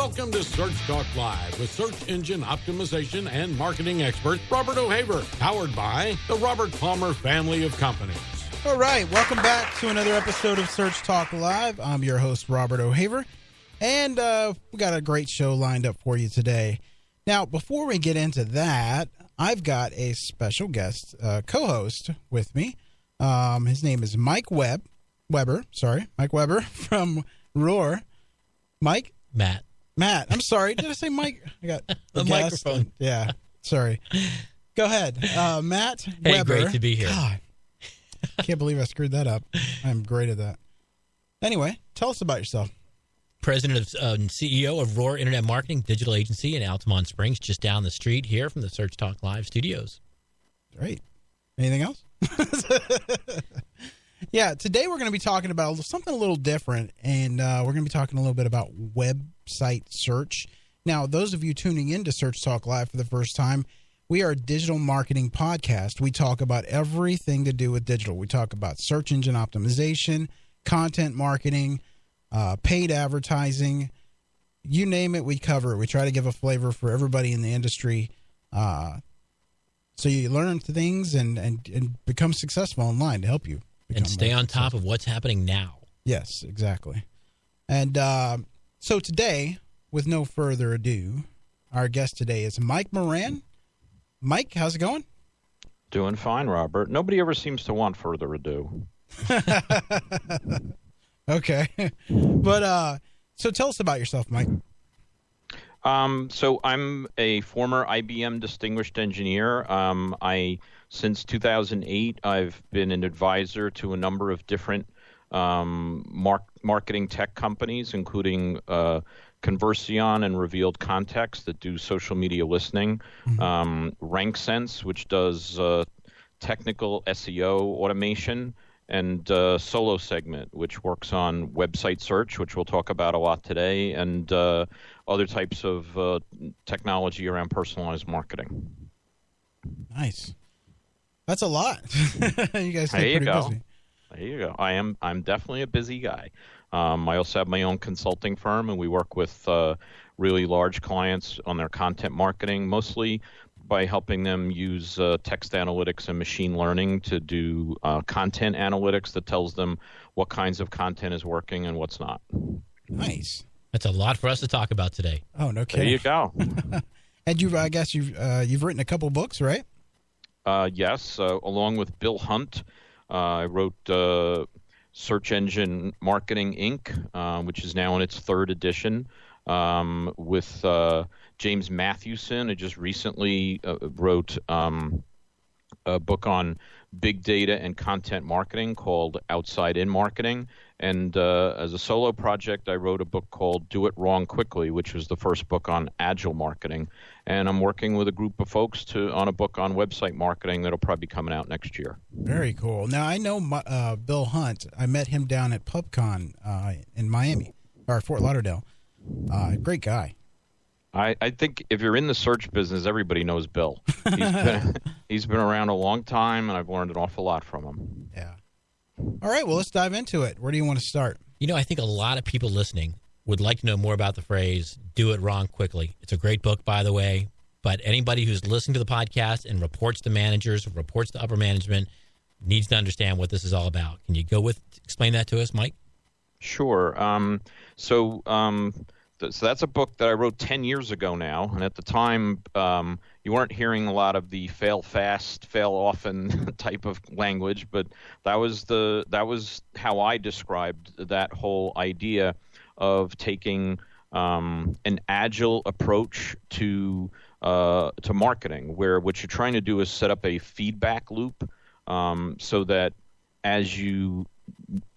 Welcome to Search Talk Live with search engine optimization and marketing expert Robert O'Haver, powered by the Robert Palmer family of companies. All right, welcome back to another episode of Search Talk Live. I'm your host, Robert O'Haver, and we got a great show lined up for you today. Now, before we get into that, I've got a special guest co-host with me. His name is Mike Weber from Roar. Mike? Matt, I'm sorry. Did I say Mike? I got the microphone. Yeah, sorry. Go ahead. Matt hey, Weber. Great to be here. God, can't believe I screwed that up. I'm great at that. Anyway, tell us about yourself. President and CEO of Roar Internet Marketing Digital Agency in Altamont Springs, just down the street here from the Search Talk Live studios. Great. Anything else? Yeah, today we're going to be talking about something a little different, and we're going to be talking a little bit about website search. Now, those of you tuning in to Search Talk Live for the first time, we are a digital marketing podcast. We talk about everything to do with digital. We talk about search engine optimization, content marketing, paid advertising, you name it, we cover it. We try to give a flavor for everybody in the industry, so you learn things and become successful online to help you. And stay on top of what's happening now. Yes, exactly. And so today, with no further ado, our guest today is Mike Moran. Mike, how's it going? Doing fine, Robert. Nobody ever seems to want further ado. Okay. But so tell us about yourself, Mike. So I'm a former IBM distinguished engineer. Since 2008, I've been an advisor to a number of different marketing tech companies, including Conversion and Revealed Context that do social media listening, RankSense, which does technical SEO automation, and Solo Segment, which works on website search, which we'll talk about a lot today, and other types of technology around personalized marketing. Nice. That's a lot. You guys There stay you pretty go. busy. There you go. I'm definitely a busy guy. I also have my own consulting firm, and we work with really large clients on their content marketing, mostly by helping them use text analytics and machine learning to do content analytics that tells them what kinds of content is working and what's not. Nice. That's a lot for us to talk about today. Oh, no kidding. There you go. And I guess you've written a couple books, right? Yes, along with Bill Hunt, I wrote Search Engine Marketing, Inc., which is now in its third edition, with James Matthewson. I just recently wrote a book on big data and content marketing called Outside In Marketing. And as a solo project, I wrote a book called Do It Wrong Quickly, which was the first book on agile marketing. And I'm working with a group of folks on a book on website marketing that'll probably be coming out next year. Very cool. Now, I know Bill Hunt. I met him down at PubCon in Miami, or Fort Lauderdale. Great guy. I think if you're in the search business, everybody knows Bill. He's been around a long time, and I've learned an awful lot from him. Yeah. All right, well, let's dive into it. Where do you want to start? You know, I think a lot of people listening would like to know more about the phrase, do it wrong quickly. It's a great book, by the way, but anybody who's listening to the podcast and reports to managers, reports to upper management, needs to understand what this is all about. Can you explain that to us, Mike? Sure. So that's a book that I wrote 10 years ago now, and at the time you weren't hearing a lot of the fail fast, fail often type of language, but that was how I described that whole idea of taking an agile approach to marketing, where what you're trying to do is set up a feedback loop so that as you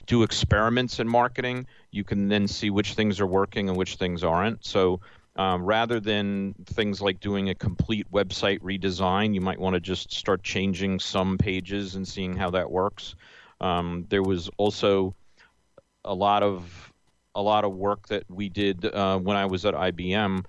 do experiments in marketing, you can then see which things are working and which things aren't. So rather than things like doing a complete website redesign, you might want to just start changing some pages and seeing how that works. There was also a lot of work that we did when I was at IBM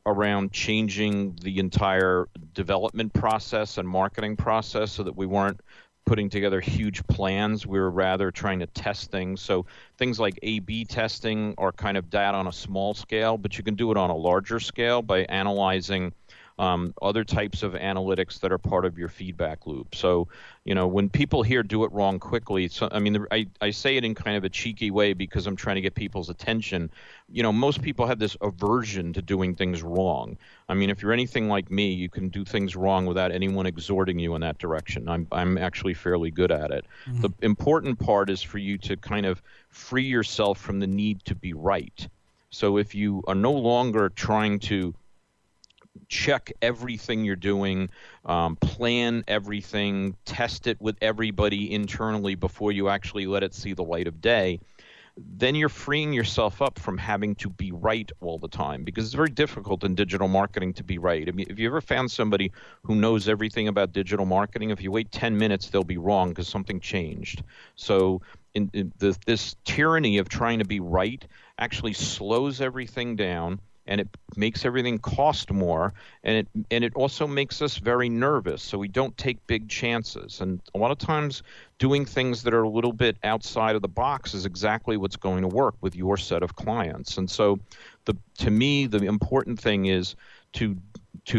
around changing the entire development process and marketing process so that we weren't putting together huge plans. We were rather trying to test things. So things like A/B testing are kind of that on a small scale, but you can do it on a larger scale by analyzing other types of analytics that are part of your feedback loop. So, when people hear do it wrong quickly, so, I say it in kind of a cheeky way because I'm trying to get people's attention. Most people have this aversion to doing things wrong. If you're anything like me, you can do things wrong without anyone exhorting you in that direction. I'm actually fairly good at it. Mm-hmm. The important part is for you to kind of free yourself from the need to be right. So if you are no longer trying to check everything you're doing, plan everything, test it with everybody internally before you actually let it see the light of day, then you're freeing yourself up from having to be right all the time, because it's very difficult in digital marketing to be right. If you ever found somebody who knows everything about digital marketing, if you wait 10 minutes, they'll be wrong because something changed. So this tyranny of trying to be right actually slows everything down, and it makes everything cost more, and it also makes us very nervous, so we don't take big chances. And a lot of times doing things that are a little bit outside of the box is exactly what's going to work with your set of clients. And so to me, the important thing is to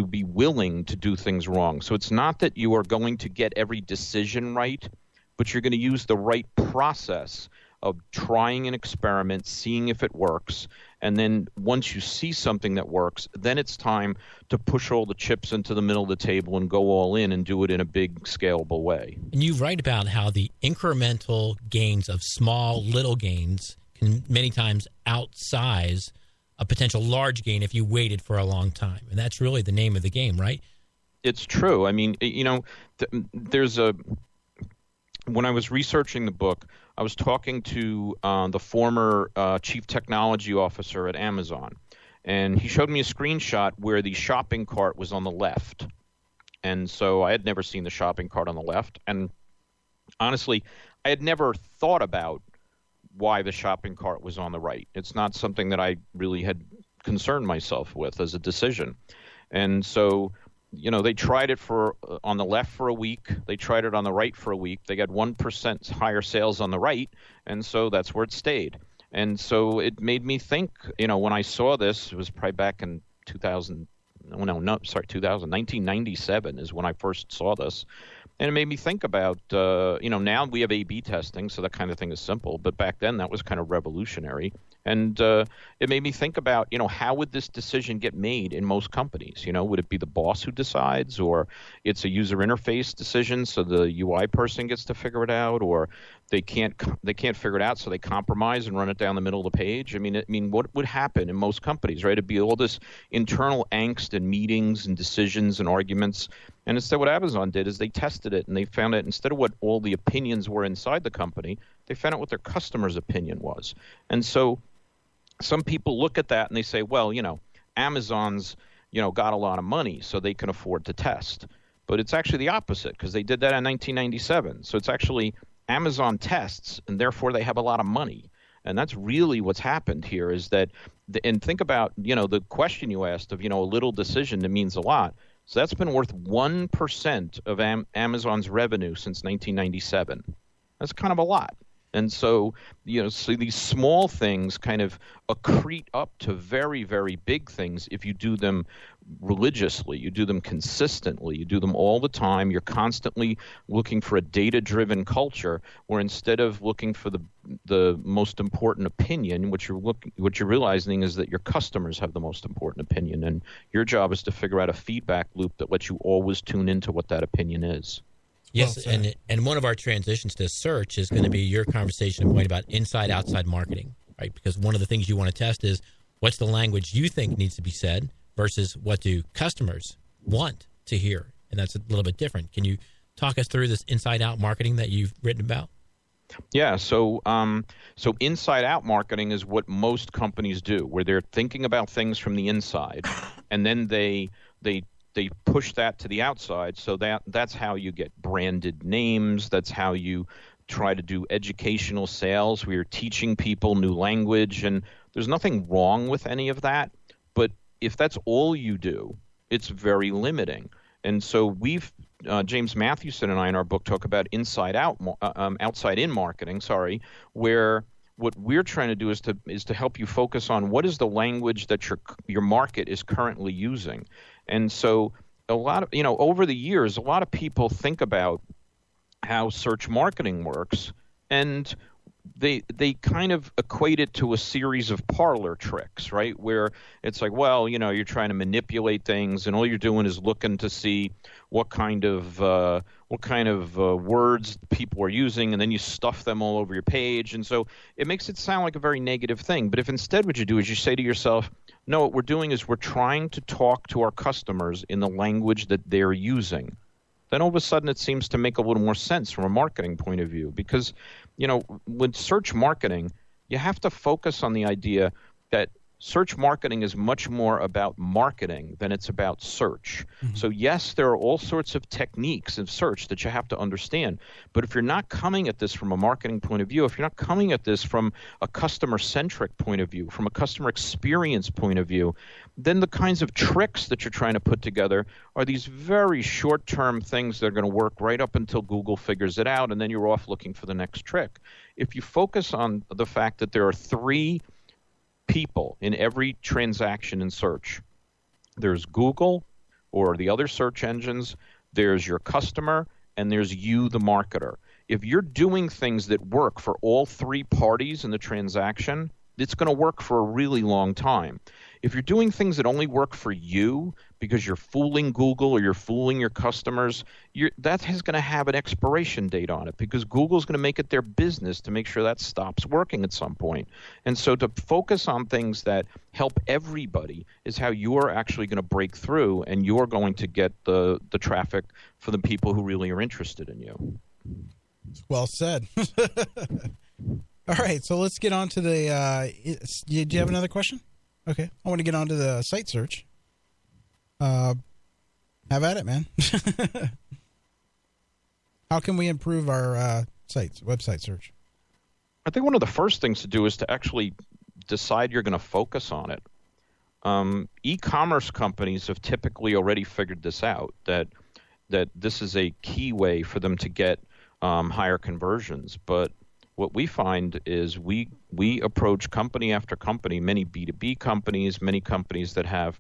be willing to do things wrong. So it's not that you are going to get every decision right, but you're going to use the right process of trying an experiment, seeing if it works, and then once you see something that works, then it's time to push all the chips into the middle of the table and go all in and do it in a big, scalable way. And you write about how the incremental gains of small, little gains can many times outsize a potential large gain if you waited for a long time. And that's really the name of the game, right? It's true. When I was researching the book, I was talking to the former chief technology officer at Amazon, and he showed me a screenshot where the shopping cart was on the left. And so I had never seen the shopping cart on the left. And honestly, I had never thought about why the shopping cart was on the right. It's not something that I really had concerned myself with as a decision. And so they tried it on the left for a week. They tried it on the right for a week. They got 1% higher sales on the right, and so that's where it stayed. And so it made me think, when I saw this, it was probably back in 1997 is when I first saw this. And it made me think about, now we have A/B testing, so that kind of thing is simple. But back then, that was kind of revolutionary. And it made me think about, how would this decision get made in most companies? Would it be the boss who decides, or it's a user interface decision, so the UI person gets to figure it out, or they can't figure it out, so they compromise and run it down the middle of the page? What would happen in most companies, right? It'd be all this internal angst and meetings and decisions and arguments. And instead, what Amazon did is they tested it, and they found that instead of what all the opinions were inside the company, they found out what their customer's opinion was. And so some people look at that and they say, well, Amazon's, got a lot of money, so they can afford to test. But it's actually the opposite, because they did that in 1997. So it's actually Amazon tests, and therefore they have a lot of money. And that's really what's happened here is that, and think about, the question you asked of, a little decision that means a lot. So that's been worth 1% of Amazon's revenue since 1997. That's kind of a lot. And so, so these small things kind of accrete up to very, very big things if you do them religiously, you do them consistently, you do them all the time. You're constantly looking for a data-driven culture, where instead of looking for the most important opinion, what you're realizing is that your customers have the most important opinion, and your job is to figure out a feedback loop that lets you always tune into what that opinion is. Yes, and one of our transitions to search is going to be your conversation point about inside-outside marketing, right? Because one of the things you want to test is what's the language you think needs to be said versus what do customers want to hear, and that's a little bit different. Can you talk us through this inside-out marketing that you've written about? Yeah, so inside-out marketing is what most companies do, where they're thinking about things from the inside, and then they push that to the outside. So that's how you get branded names. That's how you try to do educational sales, where you're teaching people new language. And there's nothing wrong with any of that. But if that's all you do, it's very limiting. And so we've James Matthewson and I in our book talk about outside in marketing, where what we're trying to do is to help you focus on what is the language that your market is currently using. And so a lot of, over the years, a lot of people think about how search marketing works, and they kind of equate it to a series of parlor tricks, right? Where it's like, well, you're trying to manipulate things, and all you're doing is looking to see what kind of words people are using, and then you stuff them all over your page. And so it makes it sound like a very negative thing. But if instead what you do is you say to yourself, no, what we're doing is we're trying to talk to our customers in the language that they're using, then all of a sudden it seems to make a little more sense from a marketing point of view. Because, with search marketing, you have to focus on the idea that search marketing is much more about marketing than it's about search. Mm-hmm. So yes, there are all sorts of techniques of search that you have to understand. But if you're not coming at this from a marketing point of view, if you're not coming at this from a customer-centric point of view, from a customer experience point of view, then the kinds of tricks that you're trying to put together are these very short-term things that are going to work right up until Google figures it out, and then you're off looking for the next trick. If you focus on the fact that there are three people in every transaction in search. There's Google or the other search engines, there's your customer, and there's you, the marketer. If you're doing things that work for all three parties in the transaction, it's going to work for a really long time. If you're doing things that only work for you because you're fooling Google or you're fooling your customers, that is going to have an expiration date on it, because Google's going to make it their business to make sure that stops working at some point. And so to focus on things that help everybody is how you're actually going to break through, and you're going to get the traffic for the people who really are interested in you. Well said. All right, so let's get on to the do you have another question? Okay, I want to get on to the site search. Have at it, man. How can we improve our website search? I think one of the first things to do is to actually decide you're going to focus on it. E-commerce companies have typically already figured this out, that this is a key way for them to get higher conversions. But what we find is we approach company after company, many B2B companies, many companies that have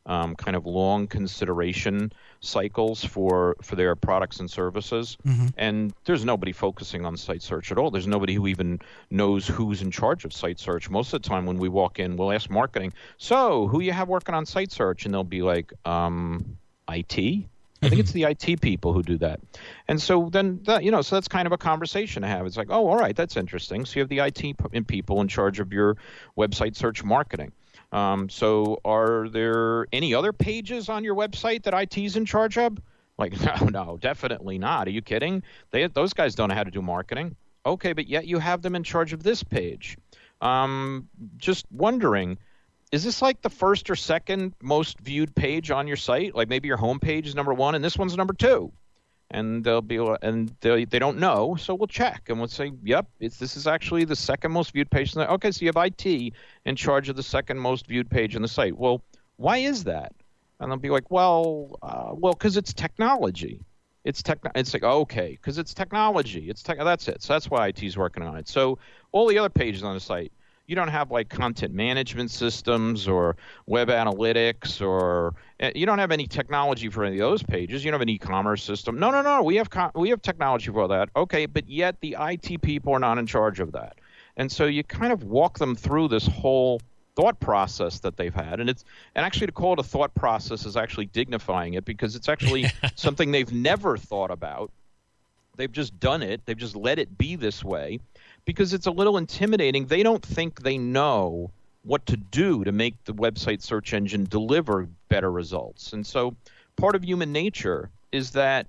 kind of long consideration cycles for their products and services. Mm-hmm. And there's nobody focusing on site search at all. There's nobody who even knows who's in charge of site search. Most of the time when we walk in, we'll ask marketing, so who you have working on site search? And they'll be like, IT? I think it's the IT people who do that. And so then, so that's kind of a conversation to have. It's like, oh, all right, that's interesting. So you have the IT people in charge of your website search marketing. So are there any other pages on your website that IT's in charge of? Like, no, definitely not. Are you kidding? Those guys don't know how to do marketing. Okay, but yet you have them in charge of this page. Just wondering, is this like the first or second most viewed page on your site? Like maybe your home page is number 1 and this one's number 2. And they don't know, so we'll check and we'll say, yep, this is actually the second most viewed page. Okay, so you have IT in charge of the second most viewed page on the site. Well, why is that? And they'll be like, well, because it's technology. It's like, okay, because it's technology. That's it. So that's why IT's working on it. So all the other pages on the site, you don't have like content management systems or web analytics, or you don't have any technology for any of those pages. You don't have an e-commerce system. No. We have technology for all that. Okay, but yet the IT people are not in charge of that. And so you kind of walk them through this whole thought process that they've had. And actually to call it a thought process is actually dignifying it, because it's actually something they've never thought about. They've just done it. They've just let it be this way, because it's a little intimidating. They don't think they know what to do to make the website search engine deliver better results. And so part of human nature is that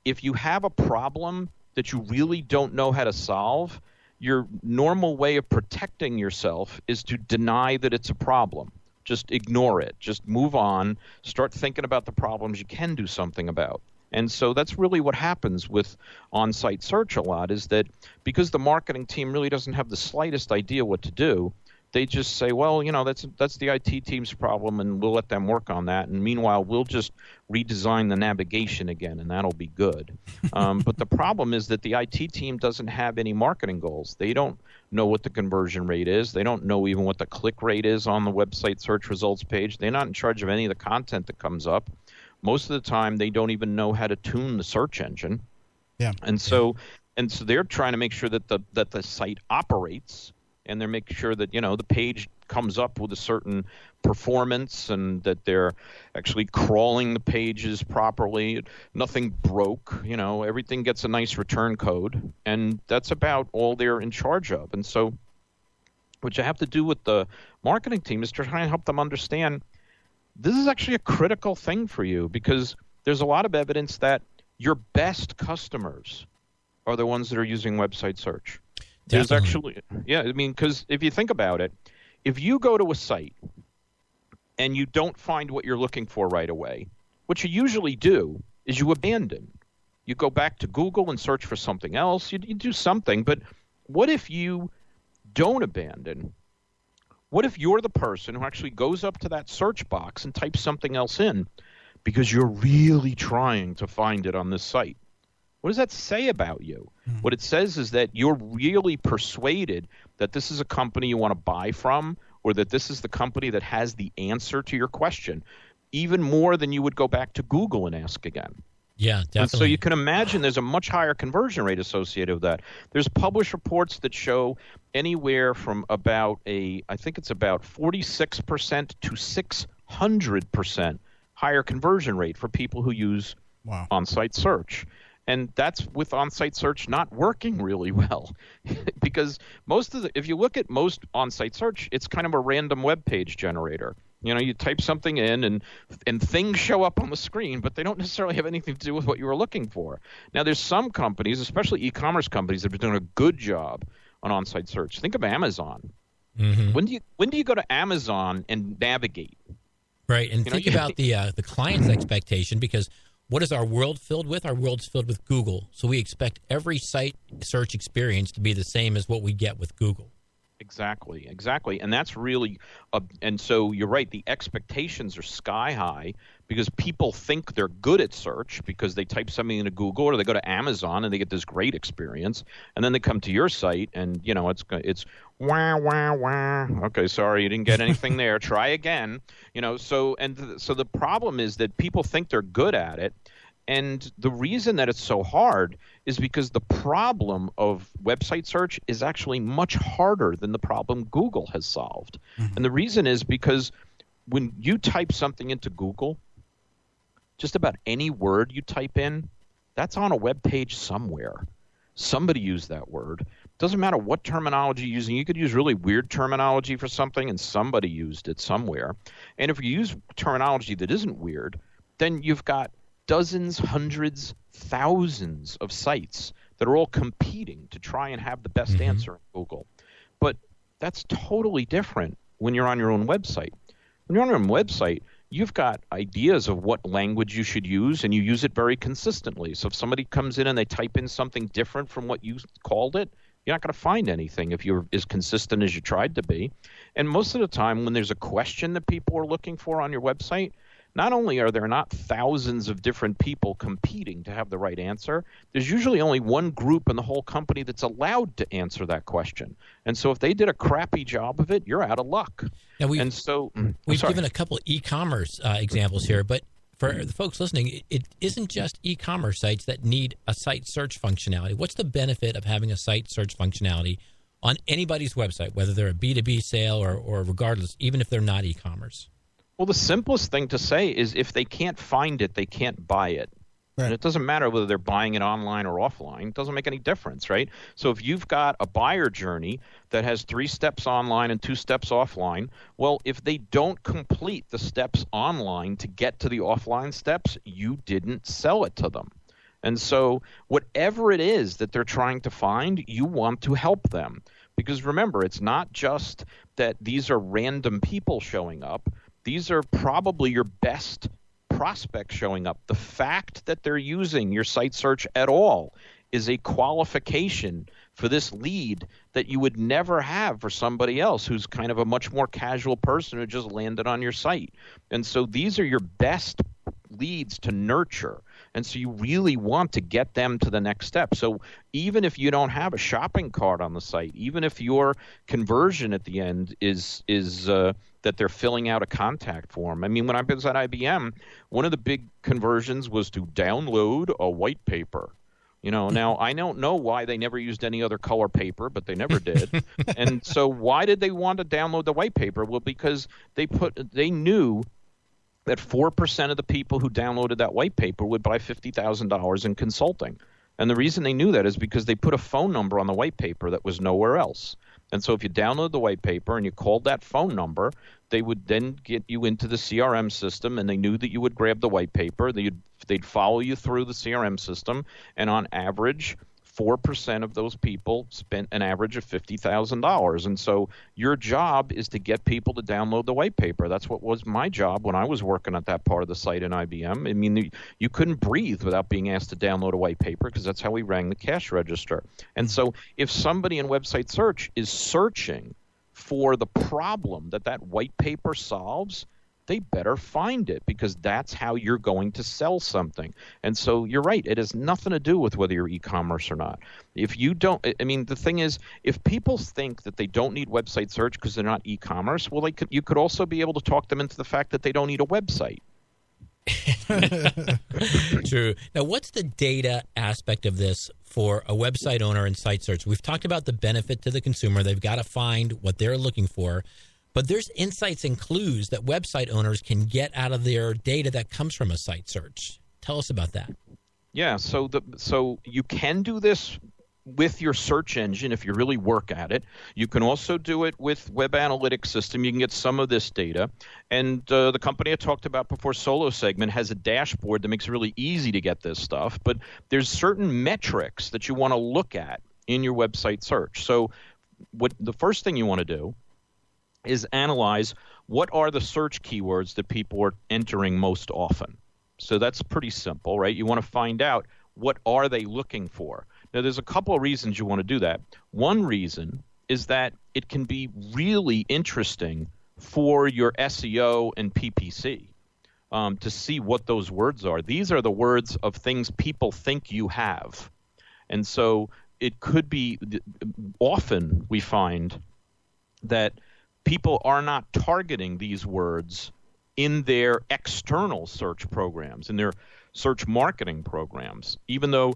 if you have a problem that you really don't know how to solve, your normal way of protecting yourself is to deny that it's a problem. Just ignore it. Just move on. Start thinking about the problems you can do something about. And so that's really what happens with on-site search a lot, is that because the marketing team really doesn't have the slightest idea what to do, they just say, well, that's the IT team's problem, and we'll let them work on that. And meanwhile, we'll just redesign the navigation again, and that'll be good. But the problem is that the IT team doesn't have any marketing goals. They don't know what the conversion rate is. They don't know even what the click rate is on the website search results page. They're not in charge of any of the content that comes up. Most of the time, they don't even know how to tune the search engine. Yeah. And so they're trying to make sure that the site operates, and they're making sure that the page comes up with a certain performance, and that they're actually crawling the pages properly. Nothing broke. Everything gets a nice return code, and that's about all they're in charge of. And so, what you have to do with the marketing team is to try and help them understand this is actually a critical thing for you, because there's a lot of evidence that your best customers are the ones that are using website search. There's actually, because if you think about it, if you go to a site and you don't find what you're looking for right away, what you usually do is you abandon. You go back to Google and search for something else. You do something. But what if you don't abandon? What if you're the person who actually goes up to that search box and types something else in because you're really trying to find it on this site? What does that say about you? What it says is that you're really persuaded that this is a company you want to buy from, or that this is the company that has the answer to your question, even more than you would go back to Google and ask again. Yeah, definitely. And so you can imagine there's a much higher conversion rate associated with that. There's published reports that show anywhere from about I think it's about 46% to 600% higher conversion rate for people who use on-site search. And that's with on-site search not working really well, because if you look at most on-site search, it's kind of a random web page generator. You type something in and things show up on the screen, but they don't necessarily have anything to do with what you were looking for. Now, there's some companies, especially e-commerce companies, that are doing a good job on on-site search. Think of Amazon. Mm-hmm. When do you go to Amazon and navigate? Right, and think about the client's expectation, because what is our world filled with? Our world's filled with Google. So we expect every site search experience to be the same as what we get with Google. Exactly. And that's really and so you're right, the expectations are sky high because people think they're good at search because they type something into Google or they go to Amazon and they get this great experience, and then they come to your site and it's wah wah wah. Okay, sorry, you didn't get anything there. Try again. So the problem is that people think they're good at it. And the reason that it's so hard is because the problem of website search is actually much harder than the problem Google has solved. Mm-hmm. And the reason is because when you type something into Google, just about any word you type in, that's on a web page somewhere. Somebody used that word. Doesn't matter what terminology you're using. You could use really weird terminology for something, and somebody used it somewhere. And if you use terminology that isn't weird, then you've got dozens, hundreds, thousands of sites that are all competing to try and have the best answer in Google. But that's totally different when you're on your own website. When you're on your own website, you've got ideas of what language you should use, and you use it very consistently. So if somebody comes in and they type in something different from what you called it, you're not going to find anything if you're as consistent as you tried to be. And most of the time when there's a question that people are looking for on your website, not only are there not thousands of different people competing to have the right answer, there's usually only one group in the whole company that's allowed to answer that question. And so if they did a crappy job of it, you're out of luck. Now we've given a couple of e-commerce examples here, but for the folks listening, it isn't just e-commerce sites that need a site search functionality. What's the benefit of having a site search functionality on anybody's website, whether they're a B2B sale or regardless, even if they're not e-commerce? Well, the simplest thing to say is if they can't find it, they can't buy it. Right. And it doesn't matter whether they're buying it online or offline. It doesn't make any difference, right? So if you've got a buyer journey that has 3 steps online and 2 steps offline, well, if they don't complete the steps online to get to the offline steps, you didn't sell it to them. And so whatever it is that they're trying to find, you want to help them. Because remember, it's not just that these are random people showing up. These are probably your best prospects showing up. The fact that they're using your site search at all is a qualification for this lead that you would never have for somebody else who's kind of a much more casual person who just landed on your site. And so these are your best leads to nurture. And so you really want to get them to the next step. So even if you don't have a shopping cart on the site, even if your conversion at the end is that they're filling out a contact form. I mean, when I was at IBM, one of the big conversions was to download a white paper. Now I don't know why they never used any other color paper, but they never did. And so why did they want to download the white paper? Well, because they knew that 4% of the people who downloaded that white paper would buy $50,000 in consulting. And the reason they knew that is because they put a phone number on the white paper that was nowhere else. And so if you download the white paper and you called that phone number, they would then get you into the CRM system, and they knew that you would grab the white paper. They'd follow you through the CRM system, and on average, 4% of those people spent an average of $50,000. And so your job is to get people to download the white paper. That's what was my job when I was working at that part of the site in IBM. I mean, you couldn't breathe without being asked to download a white paper because that's how we rang the cash register. And so if somebody in website search is searching for the problem that white paper solves, they better find it, because that's how you're going to sell something. And so you're right. It has nothing to do with whether you're e-commerce or not. If you don't, I mean, the thing is, if people think that they don't need website search because they're not e-commerce, well, you could also be able to talk them into the fact that they don't need a website. True. Now, what's the data aspect of this for a website owner in site search? We've talked about the benefit to the consumer. They've got to find what they're looking for. But there's insights and clues that website owners can get out of their data that comes from a site search. Tell us about that. Yeah, so you can do this with your search engine if you really work at it. You can also do it with web analytics system. You can get some of this data. And the company I talked about before, Solo Segment, has a dashboard that makes it really easy to get this stuff. But there's certain metrics that you want to look at in your website search. So the first thing you want to do is analyze what are the search keywords that people are entering most often. So that's pretty simple, right? You want to find out what are they looking for. Now, there's a couple of reasons you want to do that. One reason is that it can be really interesting for your SEO and PPC to see what those words are. These are the words of things people think you have. And so it could be, often we find that people are not targeting these words in their external search programs, in their search marketing programs, even though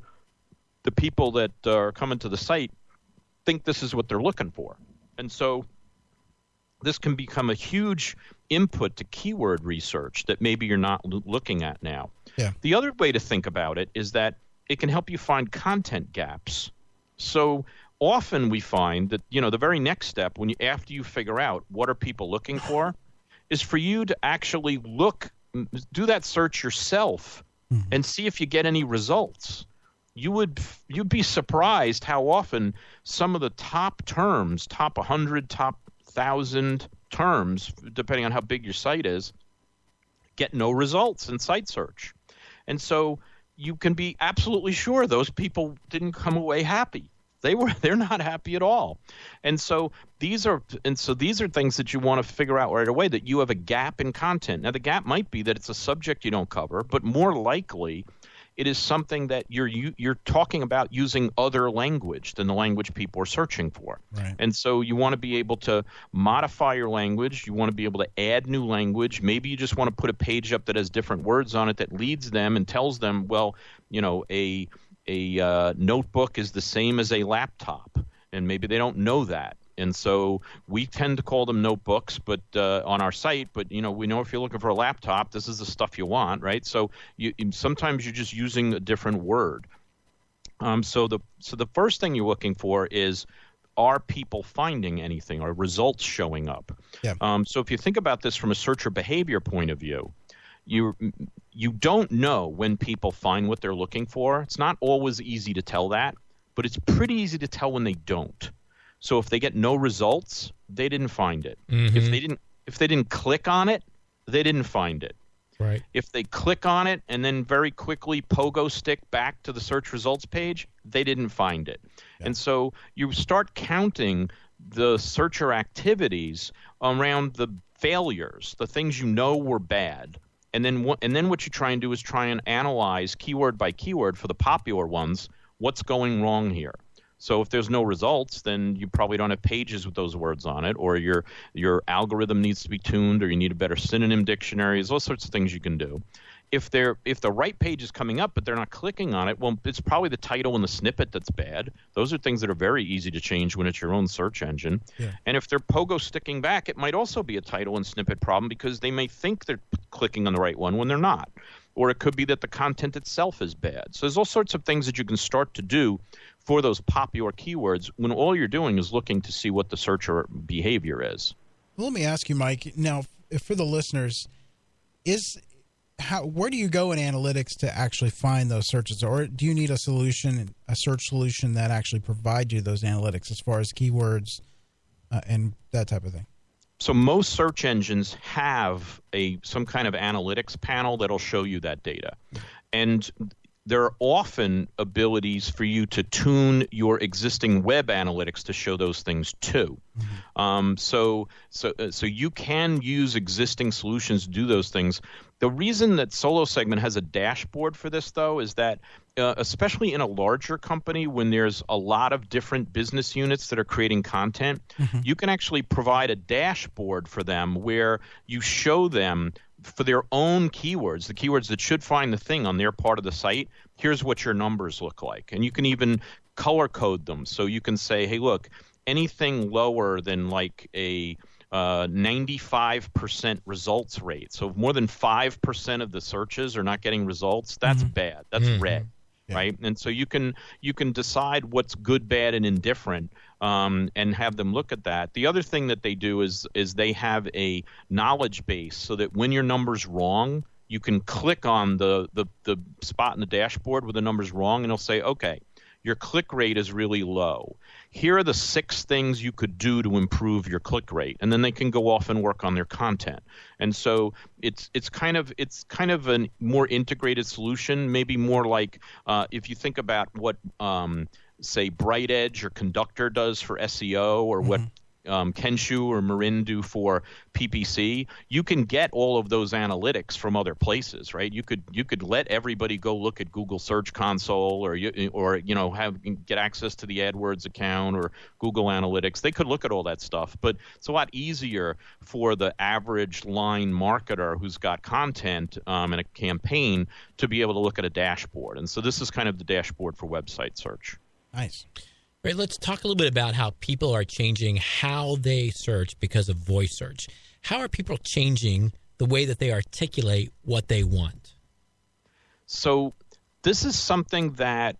the people that are coming to the site think this is what they're looking for. And so this can become a huge input to keyword research that maybe you're not looking at now. Yeah. The other way to think about it is that it can help you find content gaps. So often we find that, the very next step after you figure out what are people looking for is for you to actually do that search yourself and see if you get any results. You'd be surprised how often some of the top terms, top 100, top 1,000 terms, depending on how big your site is, get no results in site search. And so you can be absolutely sure those people didn't come away happy. They're not happy at all. And so these are things that you want to figure out right away, that you have a gap in content. Now, the gap might be that it's a subject you don't cover, but more likely it is something that you're talking about using other language than the language people are searching for. Right. And so you want to be able to modify your language. You want to be able to add new language. Maybe you just want to put a page up that has different words on it that leads them and tells them, well, a notebook is the same as a laptop, and maybe they don't know that. And so we tend to call them notebooks, but on our site. But we know if you're looking for a laptop, this is the stuff you want, right? So sometimes you're just using a different word. So the first thing you're looking for is, are people finding anything? Are results showing up? Yeah. So if you think about this from a searcher behavior point of view, you don't know when people find what they're looking for. It's not always easy to tell that, but it's pretty easy to tell when they don't. So if they get no results, they didn't find it. Mm-hmm. If they didn't click on it, they didn't find it. Right. If they click on it and then very quickly pogo stick back to the search results page, they didn't find it. Yeah. And so you start counting the searcher activities around the failures, the things you know were bad. And then what you try and do is try and analyze keyword by keyword for the popular ones, what's going wrong here. So if there's no results, then you probably don't have pages with those words on it, or your algorithm needs to be tuned, or you need a better synonym dictionary. There's all sorts of things you can do. If the right page is coming up but they're not clicking on it, well, it's probably the title and the snippet that's bad. Those are things that are very easy to change when it's your own search engine. Yeah. And if they're pogo sticking back, it might also be a title and snippet problem because they may think they're clicking on the right one when they're not. Or it could be that the content itself is bad. So there's all sorts of things that you can start to do for those popular keywords when all you're doing is looking to see what the searcher behavior is. Well, let me ask you, Mike, now, for the listeners, where do you go in analytics to actually find those searches? Or do you need a search solution that actually provides you those analytics as far as keywords and that type of thing? So most search engines have some kind of analytics panel that'll show you that data. And there are often abilities for you to tune your existing web analytics to show those things too. Mm-hmm. So you can use existing solutions to do those things. The reason that Solo Segment has a dashboard for this, though, is that especially in a larger company, when there's a lot of different business units that are creating content, mm-hmm. you can actually provide a dashboard for them where you show them for their own keywords, the keywords that should find the thing on their part of the site, here's what your numbers look like. And you can even color code them. So you can say, hey, look, anything lower than like a 95% results rate. So if more than 5% of the searches are not getting results, that's mm-hmm. bad. That's mm-hmm. red. Yeah. Right. And so you can decide what's good, bad, and indifferent, and have them look at that. The other thing that they do is they have a knowledge base so that when your number's wrong, you can click on the spot in the dashboard where the number's wrong, and it'll say, okay, your click rate is really low. Here are the 6 things you could do to improve your click rate, and then they can go off and work on their content. And so it's kind of a more integrated solution, maybe more like if you think about what say Bright Edge or Conductor does for SEO, or mm-hmm. what Kenshu or Moran do for PPC, you can get all of those analytics from other places, right? You could let everybody go look at Google Search Console, or get access to the AdWords account or Google Analytics. They could look at all that stuff, but it's a lot easier for the average line marketer who's got content in a campaign to be able to look at a dashboard. And so this is kind of the dashboard for website search. Nice. Right, let's talk a little bit about how people are changing how they search because of voice search. How are people changing the way that they articulate what they want? So this is something that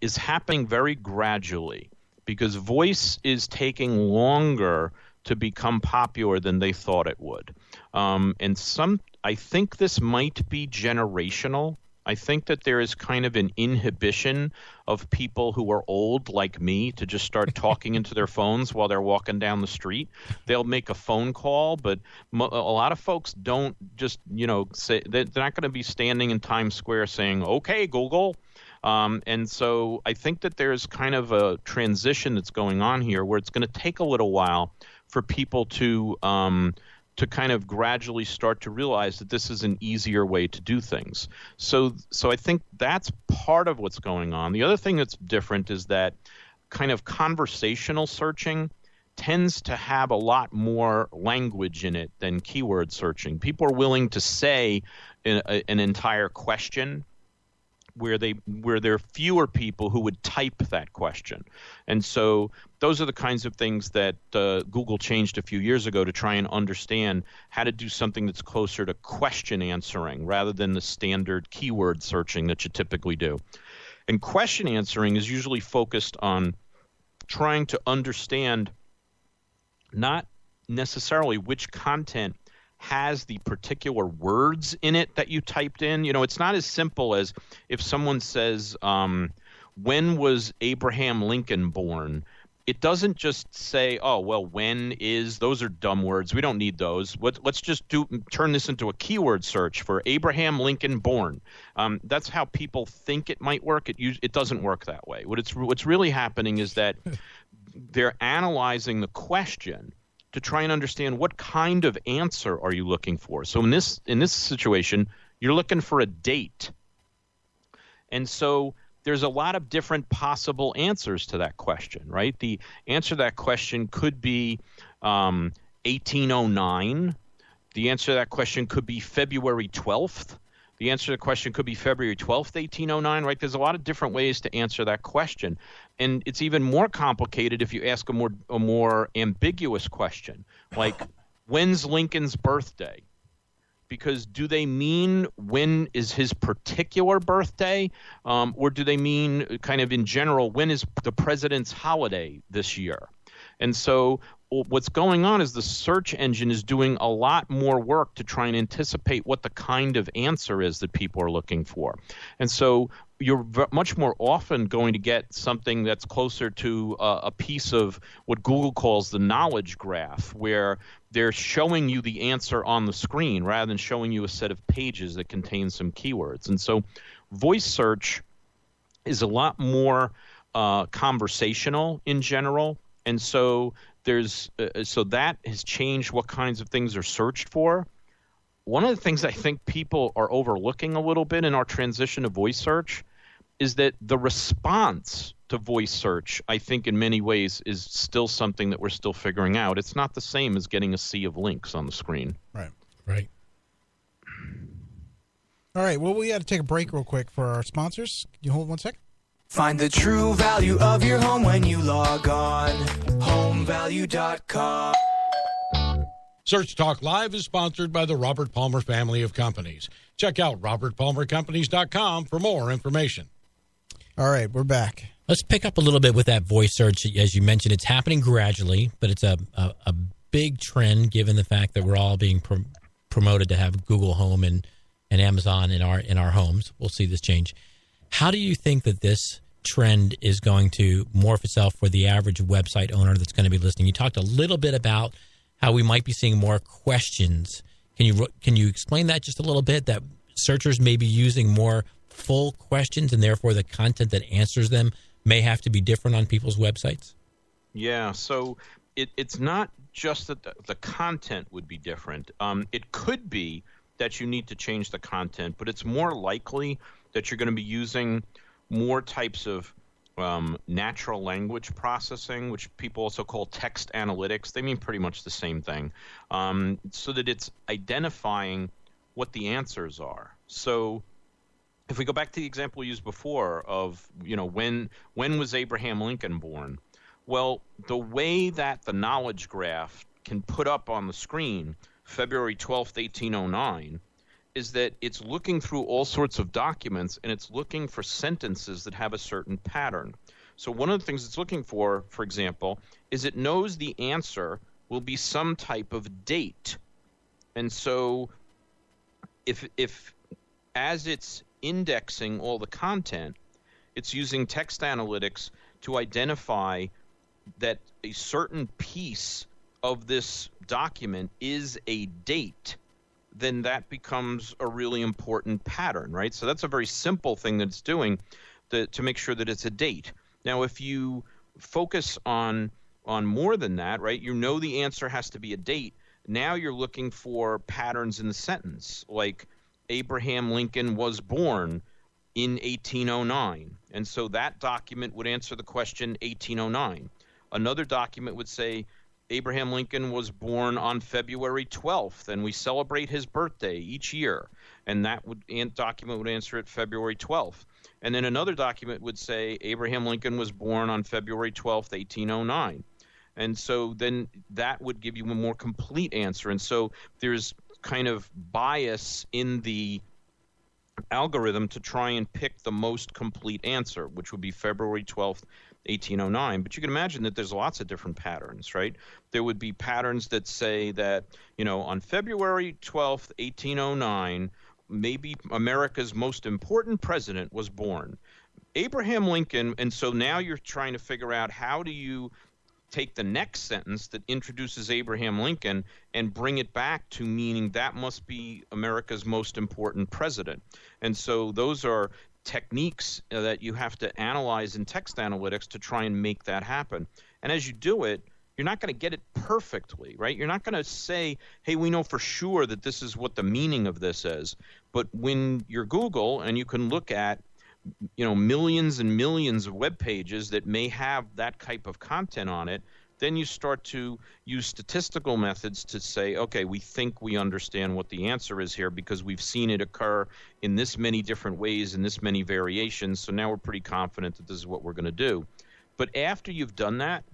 is happening very gradually because voice is taking longer to become popular than they thought it would. I think this might be generational. I think that there is kind of an inhibition of people who are old like me to just start talking into their phones while they're walking down the street. They'll make a phone call, but a lot of folks don't just, say they're not going to be standing in Times Square saying, okay, Google. And so I think that there's kind of a transition that's going on here where it's going to take a little while for people to kind of gradually start to realize that this is an easier way to do things. So I think that's part of what's going on. The other thing that's different is that kind of conversational searching tends to have a lot more language in it than keyword searching. People are willing to say an entire question where there are fewer people who would type that question. And so those are the kinds of things that Google changed a few years ago to try and understand how to do something that's closer to question answering rather than the standard keyword searching that you typically do. And question answering is usually focused on trying to understand not necessarily which content has the particular words in it that you typed in. It's not as simple as if someone says, when was Abraham Lincoln born? it doesn't just say, oh, well, when is, those are dumb words. We don't need those. Let's just turn this into a keyword search for Abraham Lincoln born. That's how people think it might work. It doesn't work that way. What's really happening is that they're analyzing the question to try and understand what kind of answer are you looking for. So in this situation, you're looking for a date. And so there's a lot of different possible answers to that question, right? The answer to that question could be 1809. The answer to that question could be February 12th. The answer to the question could be February 12th, 1809, right? There's a lot of different ways to answer that question. And it's even more complicated if you ask a more ambiguous question, like when's Lincoln's birthday? Because do they mean when is his particular birthday, or do they mean kind of in general, when is the president's holiday this year? And so what's going on is the search engine is doing a lot more work to try and anticipate what the kind of answer is that people are looking for. And so you're much more often going to get something that's closer to a piece of what Google calls the knowledge graph, where they're showing you the answer on the screen rather than showing you a set of pages that contain some keywords. And so voice search is a lot more conversational in general. And so so that has changed what kinds of things are searched for. One of the things I think people are overlooking a little bit in our transition to voice search is that the response to voice search, I think in many ways, is still something that we're still figuring out. It's not the same as getting a sea of links on the screen. Right. All right, well, we got to take a break real quick for our sponsors. Can you hold 1 second? Find the true value of your home when you log on. HomeValue.com. Search Talk Live is sponsored by the Robert Palmer family of companies. Check out robertpalmercompanies.com for more information. All right, we're back. Let's pick up a little bit with that voice search. As you mentioned, it's happening gradually, but it's a big trend given the fact that we're all being promoted to have Google Home and Amazon in our homes. We'll see this change. How do you think that this trend is going to morph itself for the average website owner that's going to be listening? You talked a little bit about how we might be seeing more questions. Can you explain that just a little bit, that searchers may be using more full questions and therefore the content that answers them may have to be different on people's websites? Yeah, so it's not just that the content would be different. It could be that you need to change the content, but it's more likely that you're going to be using more types of natural language processing, which people also call text analytics. They mean pretty much the same thing, so that it's identifying what the answers are. So if we go back to the example we used before of, when was Abraham Lincoln born? Well, the way that the knowledge graph can put up on the screen February 12th, 1809, is that it's looking through all sorts of documents and it's looking for sentences that have a certain pattern. So one of the things it's looking for example, is it knows the answer will be some type of date. And so if as it's indexing all the content, it's using text analytics to identify that a certain piece of this document is a date, then that becomes a really important pattern, right? So that's a very simple thing that it's doing to make sure that it's a date. Now, if you focus on more than that, right, the answer has to be a date. Now you're looking for patterns in the sentence, like Abraham Lincoln was born in 1809. And so that document would answer the question 1809. Another document would say Abraham Lincoln was born on February 12th, and we celebrate his birthday each year. And that document would answer it February 12th. And then another document would say Abraham Lincoln was born on February 12th, 1809. And so then that would give you a more complete answer. And so there's kind of bias in the algorithm to try and pick the most complete answer, which would be February 12th, 1809. But you can imagine that there's lots of different patterns, right? There would be patterns that say that, on February 12th, 1809, maybe America's most important president was born, Abraham Lincoln. And so now you're trying to figure out how do you take the next sentence that introduces Abraham Lincoln and bring it back to meaning that must be America's most important president. And so those are techniques that you have to analyze in text analytics to try and make that happen. And as you do it, you're not going to get it perfectly, right? You're not going to say, hey, we know for sure that this is what the meaning of this is. But when you're Google and you can look at millions and millions of web pages that may have that type of content on it, then you start to use statistical methods to say, okay, we think we understand what the answer is here because we've seen it occur in this many different ways, in this many variations, so now we're pretty confident that this is what we're going to do. But after you've done that,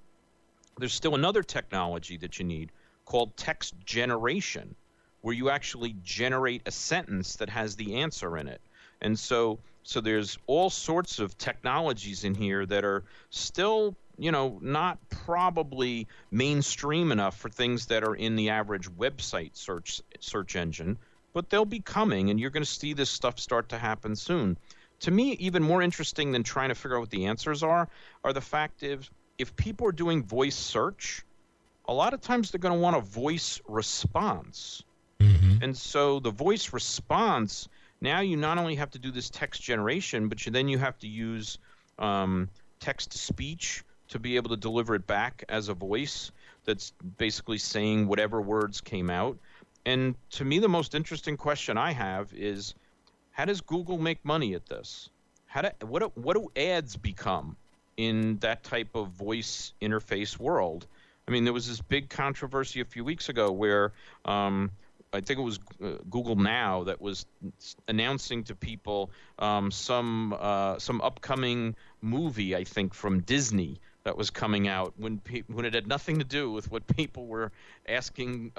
there's still another technology that you need called text generation, where you actually generate a sentence that has the answer in it. And so there's all sorts of technologies in here that are still, not probably mainstream enough for things that are in the average website search engine, but they'll be coming, and you're going to see this stuff start to happen soon. To me, even more interesting than trying to figure out what the answers are the fact is, if people are doing voice search, a lot of times they're going to want a voice response. Mm-hmm. And so the voice response, now you not only have to do this text generation, but then you have to use text-to-speech to be able to deliver it back as a voice that's basically saying whatever words came out. And to me, the most interesting question I have is, how does Google make money at this? What do ads become in that type of voice interface world? I mean, there was this big controversy a few weeks ago where I think it was Google Now that was announcing to people some upcoming movie, I think, from Disney that was coming out when it had nothing to do with what people were asking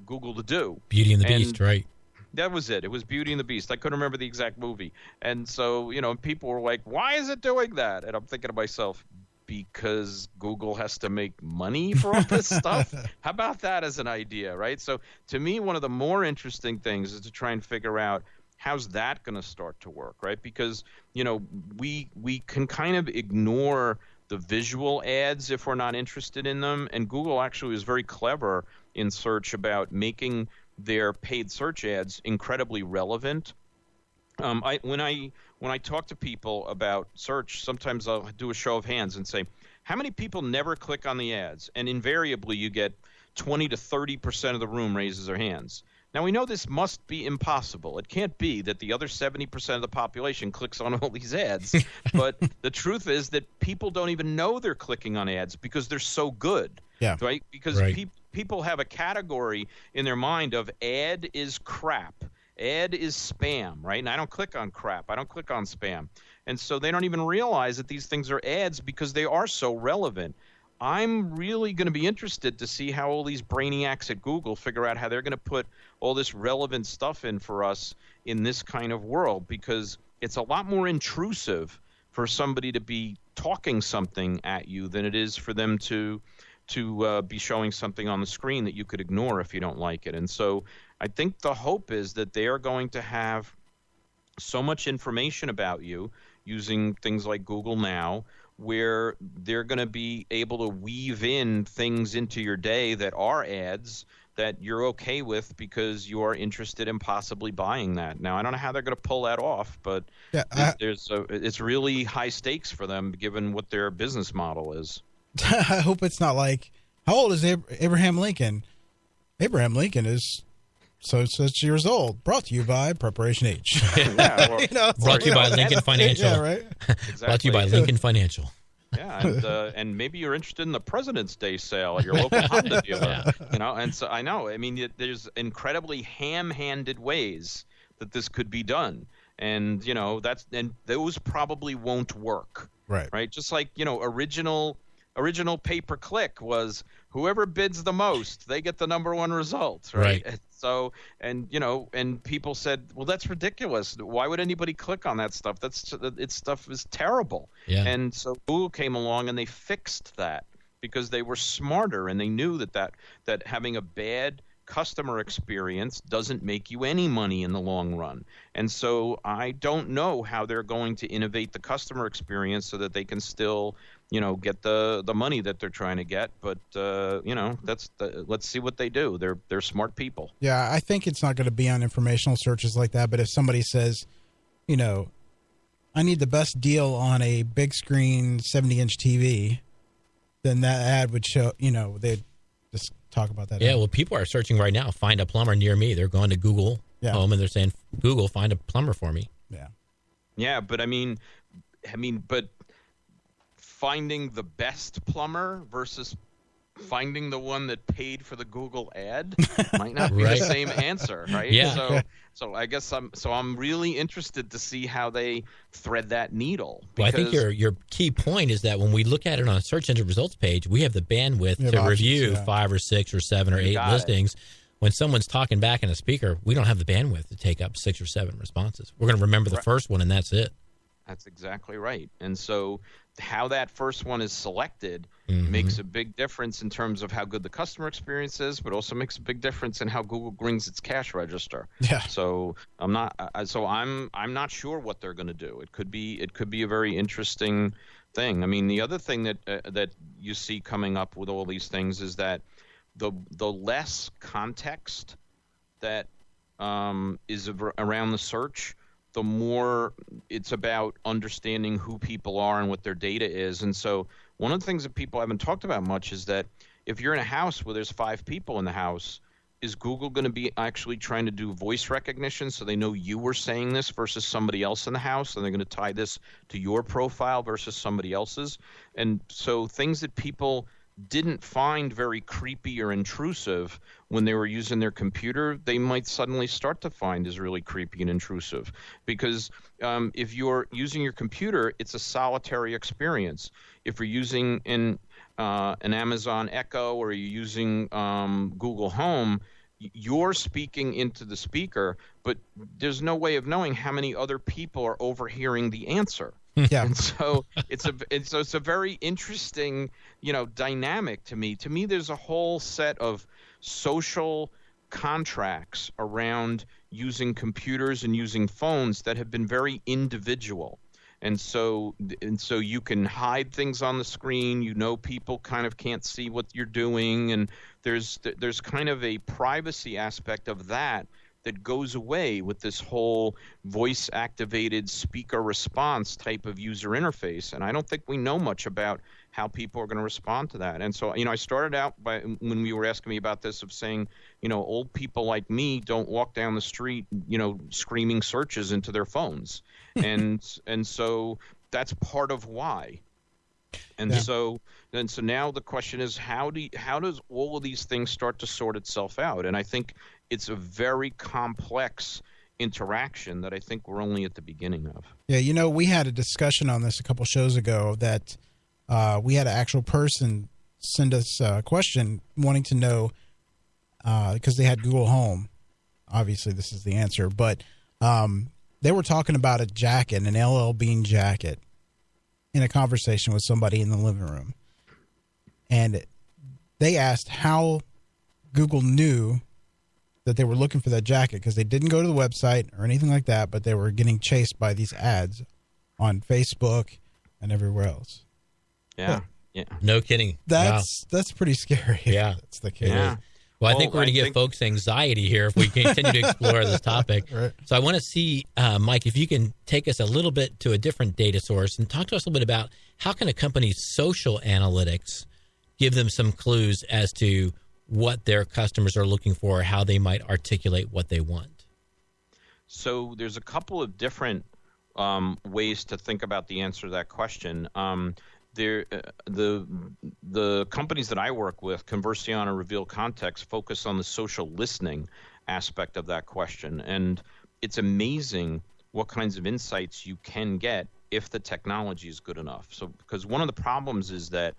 Google to do. Beauty and the Beast, right? That was it. It was Beauty and the Beast. I couldn't remember the exact movie. And so, people were like, why is it doing that? And I'm thinking to myself, because Google has to make money for all this stuff? How about that as an idea, right? So to me, one of the more interesting things is to try and figure out how's that going to start to work, right? Because, we can kind of ignore the visual ads if we're not interested in them. And Google actually was very clever in search about making their paid search ads incredibly relevant. When I talk to people about search, sometimes I'll do a show of hands and say, how many people never click on the ads? And invariably you get 20 to 30% of the room raises their hands. Now, we know this must be impossible. It can't be that the other 70% of the population clicks on all these ads. But the truth is that people don't even know they're clicking on ads because they're so good. Yeah. Right? Because people have a category in their mind of ad is crap. Ad is spam, right? And I don't click on crap. I don't click on spam. And so they don't even realize that these things are ads because they are so relevant. I'm really going to be interested to see how all these brainiacs at Google figure out how they're going to put all this relevant stuff in for us in this kind of world, because it's a lot more intrusive for somebody to be talking something at you than it is for them to be showing something on the screen that you could ignore if you don't like it. And so I think the hope is that they are going to have so much information about you using things like Google Now, where they're going to be able to weave in things into your day that are ads that you're okay with because you are interested in possibly buying that. Now, I don't know how they're going to pull that off, but it's really high stakes for them given what their business model is. I hope it's not like, how old is Abraham Lincoln? Abraham Lincoln is such years old. Brought to you by Preparation H. Brought to you by Lincoln Financial. Yeah, right. Exactly. Brought to you by Lincoln Financial. Yeah, and maybe you're interested in the President's Day sale at your local Honda dealer. And so I know. I mean, there's incredibly ham-handed ways that this could be done, and those probably won't work. Right. Just like original pay-per-click was whoever bids the most, they get the number one result, right? So, and people said, well, that's ridiculous. Why would anybody click on that stuff? Its stuff is terrible. Yeah. And so Google came along and they fixed that because they were smarter and they knew that having a bad customer experience doesn't make you any money in the long run. And so I don't know how they're going to innovate the customer experience so that they can still get the money that they're trying to get. But let's see what they do. They're smart people. Yeah, I think it's not going to be on informational searches like that. But if somebody says, I need the best deal on a big screen 70-inch TV, then that ad would show. They'd just talk about that. Yeah, well, people are searching right now. Find a plumber near me. They're going to Google Home and they're saying, Google, find a plumber for me. Yeah. Yeah, but but finding the best plumber versus finding the one that paid for the Google ad might not be the same answer, right? Yeah. So I guess I'm really interested to see how they thread that needle. Well, I think your key point is that when we look at it on a search engine results page, we have the bandwidth to review 5 or 6 or 7 or 8 listings. When someone's talking back in a speaker, we don't have the bandwidth to take up 6 or 7 responses. We're going to remember the first one, and that's it. That's exactly right. And so how that first one is selected makes a big difference in terms of how good the customer experience is, but also makes a big difference in how Google rings its cash register. Yeah. So I'm not sure what they're going to do. It could be a very interesting thing. I mean, the other thing that you see coming up with all these things is that the less context that is around the search, the more it's about understanding who people are and what their data is. And so one of the things that people haven't talked about much is that if you're in a house where there's 5 people in the house, is Google going to be actually trying to do voice recognition so they know you were saying this versus somebody else in the house, and they're going to tie this to your profile versus somebody else's? And so things that people didn't find very creepy or intrusive when they were using their computer, they might suddenly start to find is really creepy and intrusive. Because if you're using your computer, it's a solitary experience. If you're using an Amazon Echo or you're using Google Home, you're speaking into the speaker, but there's no way of knowing how many other people are overhearing the answer. Yeah. And so it's a very interesting, dynamic to me. To me, there's a whole set of social contracts around using computers and using phones that have been very individual. And so you can hide things on the screen. People kind of can't see what you're doing, and there's kind of a privacy aspect of that goes away with this whole voice-activated speaker response type of user interface. And I don't think we know much about how people are going to respond to that. And so, I started out by, when you were asking me about this, of saying, old people like me don't walk down the street, screaming searches into their phones. and so that's part of why. And so now the question is, how does all of these things start to sort itself out? And I think it's a very complex interaction that I think we're only at the beginning of. Yeah, we had a discussion on this a couple shows ago that we had an actual person send us a question wanting to know, because they had Google Home. Obviously, this is the answer. But they were talking about a jacket, an LL Bean jacket, in a conversation with somebody in the living room. And they asked how Google knew that they were looking for that jacket, because they didn't go to the website or anything like that, but they were getting chased by these ads on Facebook and everywhere else. Yeah. No kidding. That's pretty scary. Yeah. That's the case. Yeah. Well, I think we're going to give folks anxiety here if we continue to explore this topic. Right. So I want to see, Mike, if you can take us a little bit to a different data source and talk to us a little bit about how can a company's social analytics give them some clues as to what their customers are looking for, how they might articulate what they want. So there's a couple of different ways to think about the answer to that question. The companies that I work with, Conversión or Reveal Context, focus on the social listening aspect of that question. And it's amazing what kinds of insights you can get if the technology is good enough. So, because one of the problems is that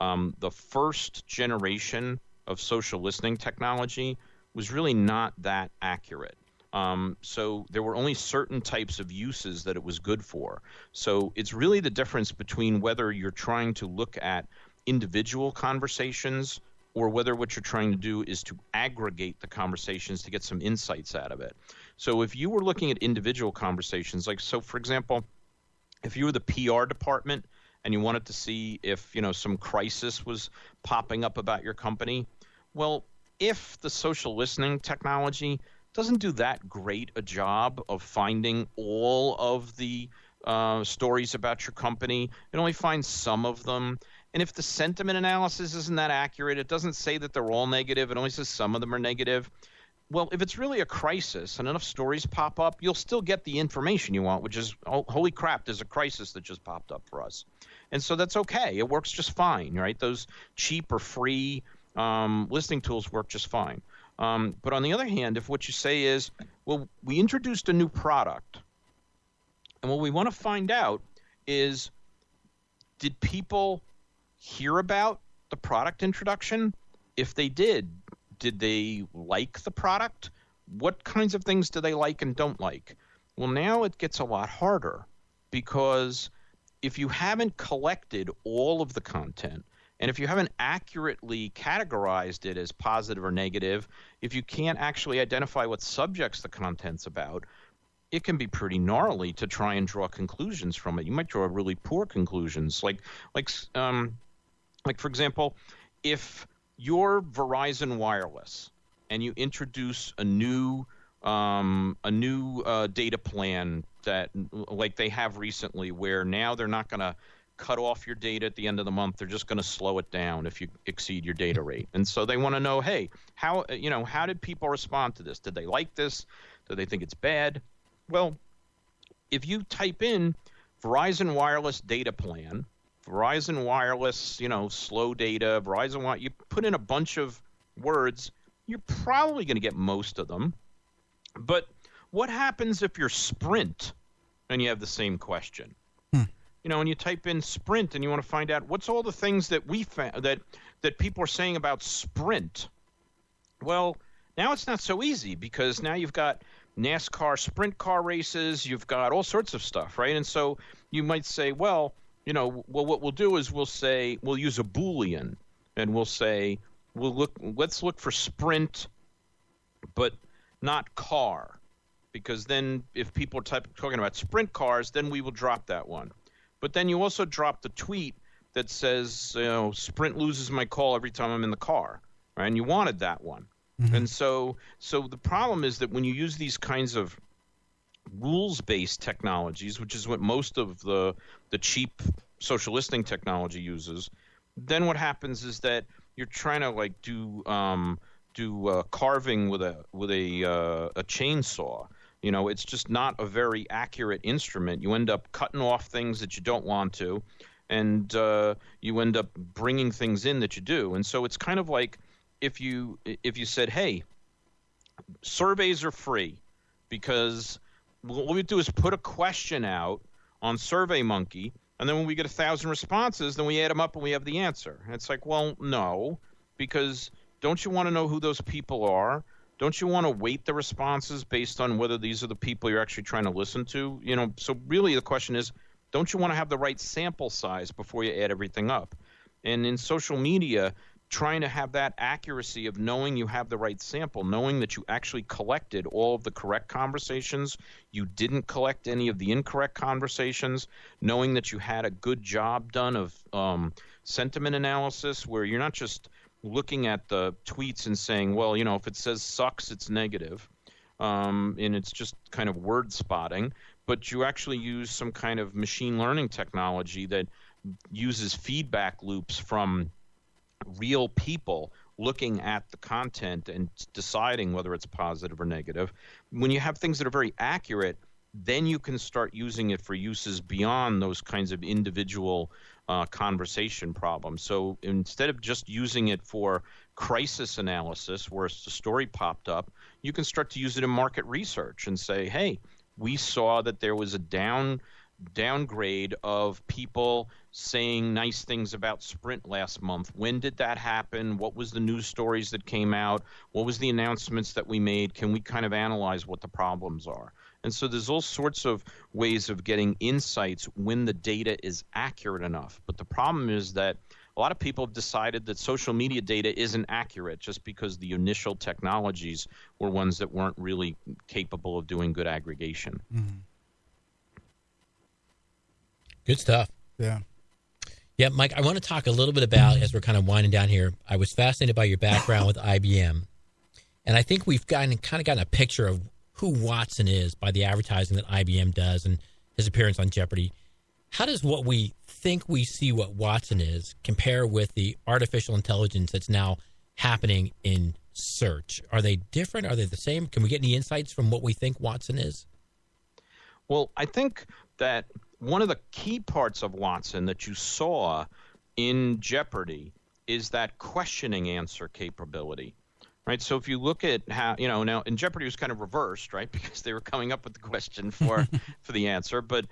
the first generation of social listening technology was really not that accurate. So there were only certain types of uses that it was good for. So it's really the difference between whether you're trying to look at individual conversations or whether what you're trying to do is to aggregate the conversations to get some insights out of it. So if you were looking at individual conversations, like, so for example, if you were the PR department and you wanted to see if, some crisis was popping up about your company. Well, if the social listening technology doesn't do that great a job of finding all of the stories about your company, it only finds some of them. And if the sentiment analysis isn't that accurate, it doesn't say that they're all negative. It only says some of them are negative. Well, if it's really a crisis and enough stories pop up, you'll still get the information you want, which is, oh, holy crap, there's a crisis that just popped up for us. And so that's okay. It works just fine, right? Those cheap or free listening tools work just fine. But on the other hand, if what you say is, well, we introduced a new product, and what we want to find out is, did people hear about the product introduction? If they did they like the product? What kinds of things do they like and don't like? Well, now it gets a lot harder, because if you haven't collected all of the content, and if you haven't accurately categorized it as positive or negative, if you can't actually identify what subjects the content's about, it can be pretty gnarly to try and draw conclusions from it. You might draw really poor conclusions. Like for example, if you're Verizon Wireless and you introduce a new data plan that, like they have recently, where now they're not going to cut off your data at the end of the month, they're just going to slow it down if you exceed your data rate. And so they want to know, hey, how did people respond to this? Did they like this? Do they think it's bad? Well, if you type in Verizon Wireless data plan, Verizon Wireless, slow data, you put in a bunch of words, you're probably going to get most of them. But what happens if you're Sprint and you have the same question? And you type in Sprint and you want to find out what's all the things that we found that people are saying about Sprint. Well, now it's not so easy, because now you've got NASCAR sprint car races, you've got all sorts of stuff, right? And so you might say, well, what we'll do is we'll use a Boolean, and we'll say, let's look for Sprint, but not car, because then if people are talking about sprint cars, then we will drop that one. But then you also drop the tweet that says, Sprint loses my call every time I'm in the car, right? And you wanted that one. Mm-hmm. And so the problem is that when you use these kinds of rules-based technologies, which is what most of the cheap social listening technology uses, then what happens is that you're trying to do carving with a chainsaw. It's just not a very accurate instrument. You end up cutting off things that you don't want to, and you end up bringing things in that you do. And so it's kind of like if you said, hey, surveys are free, because what we do is put a question out on SurveyMonkey, and then when we get 1,000 responses, then we add them up and we have the answer. And it's like, well, no, because don't you want to know who those people are? Don't you want to weight the responses based on whether these are the people you're actually trying to listen to? So really the question is, don't you want to have the right sample size before you add everything up? And in social media, trying to have that accuracy of knowing you have the right sample, knowing that you actually collected all of the correct conversations, you didn't collect any of the incorrect conversations, knowing that you had a good job done of sentiment analysis, where you're not just looking at the tweets and saying, well, if it says sucks, it's negative, and it's just kind of word spotting, but you actually use some kind of machine learning technology that uses feedback loops from real people looking at the content and deciding whether it's positive or negative. When you have things that are very accurate, then you can start using it for uses beyond those kinds of individual conversation problems. So instead of just using it for crisis analysis, where a story popped up, you can start to use it in market research and say, hey, we saw that there was a downgrade of people saying nice things about Sprint last month. When did that happen? What was the news stories that came out? What was the announcements that we made? Can we kind of analyze what the problems are? And so there's all sorts of ways of getting insights when the data is accurate enough. But the problem is that a lot of people have decided that social media data isn't accurate just because the initial technologies were ones that weren't really capable of doing good aggregation. Mm-hmm. Good stuff. Yeah. Yeah, Mike, I want to talk a little bit about, as we're kind of winding down here, I was fascinated by your background with IBM. And I think we've kind of gotten a picture of who Watson is by the advertising that IBM does and his appearance on Jeopardy. How does what we think we see what Watson is compare with the artificial intelligence that's now happening in search? Are they different? Are they the same? Can we get any insights from what we think Watson is? Well, I think that one of the key parts of Watson that you saw in Jeopardy is that questioning answer capability. Right, so if you look at how, now in Jeopardy it was kind of reversed, right, because they were coming up with the question for the answer. But,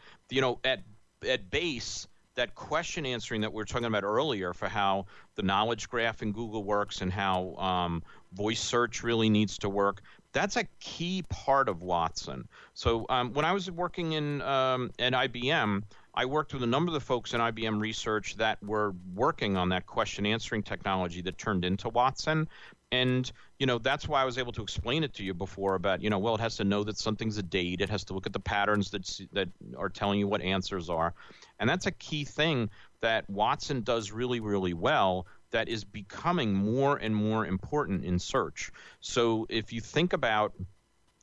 at base, that question answering that we were talking about earlier for how the knowledge graph in Google works and how voice search really needs to work, that's a key part of Watson. So when I was working at IBM, I worked with a number of the folks in IBM research that were working on that question answering technology that turned into Watson. And, that's why I was able to explain it to you before about, well, it has to know that something's a date. It has to look at the patterns that are telling you what answers are. And that's a key thing that Watson does really, really well that is becoming more and more important in search. So if you think about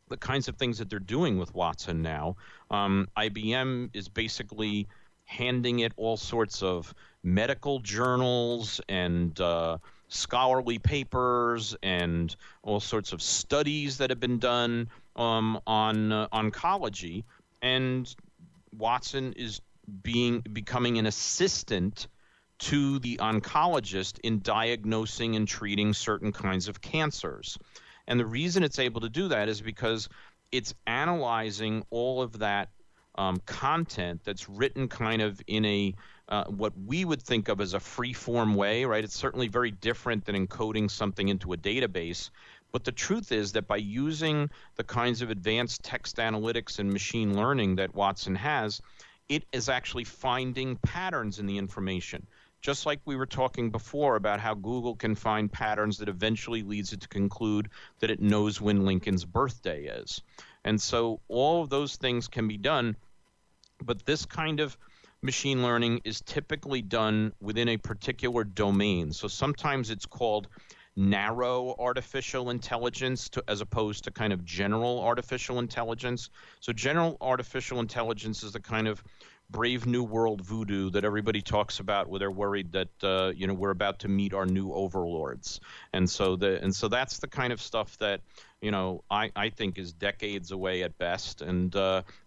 the kinds of things that they're doing with Watson now, IBM is basically handing it all sorts of medical journals and scholarly papers and all sorts of studies that have been done on oncology, and Watson is becoming an assistant to the oncologist in diagnosing and treating certain kinds of cancers. And the reason it's able to do that is because it's analyzing all of that content that's written kind of in a what we would think of as a free-form way, right? It's certainly very different than encoding something into a database. But the truth is that by using the kinds of advanced text analytics and machine learning that Watson has, it is actually finding patterns in the information. Just like we were talking before about how Google can find patterns that eventually leads it to conclude that it knows when Lincoln's birthday is. And so all of those things can be done, but this kind of machine learning is typically done within a particular domain. So sometimes it's called narrow artificial intelligence as opposed to kind of general artificial intelligence. So general artificial intelligence is the kind of Brave New World voodoo that everybody talks about where they're worried that we're about to meet our new overlords. And so that's the kind of stuff that I think is decades away at best, and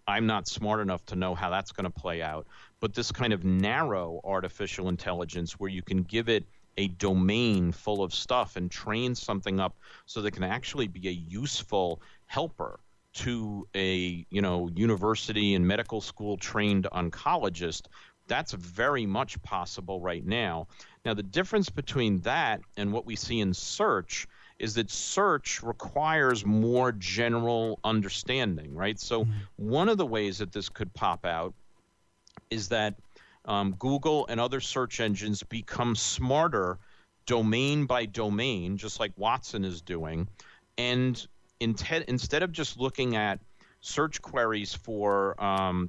I'm not smart enough to know how that's going to play out. But this kind of narrow artificial intelligence where you can give it a domain full of stuff and train something up so that it can actually be a useful helper to a university and medical school trained oncologist, that's very much possible right now. Now, the difference between that and what we see in search is that search requires more general understanding, right? So one of the ways that this could pop out is that Google and other search engines become smarter domain by domain, just like Watson is doing, and instead of just looking at search queries for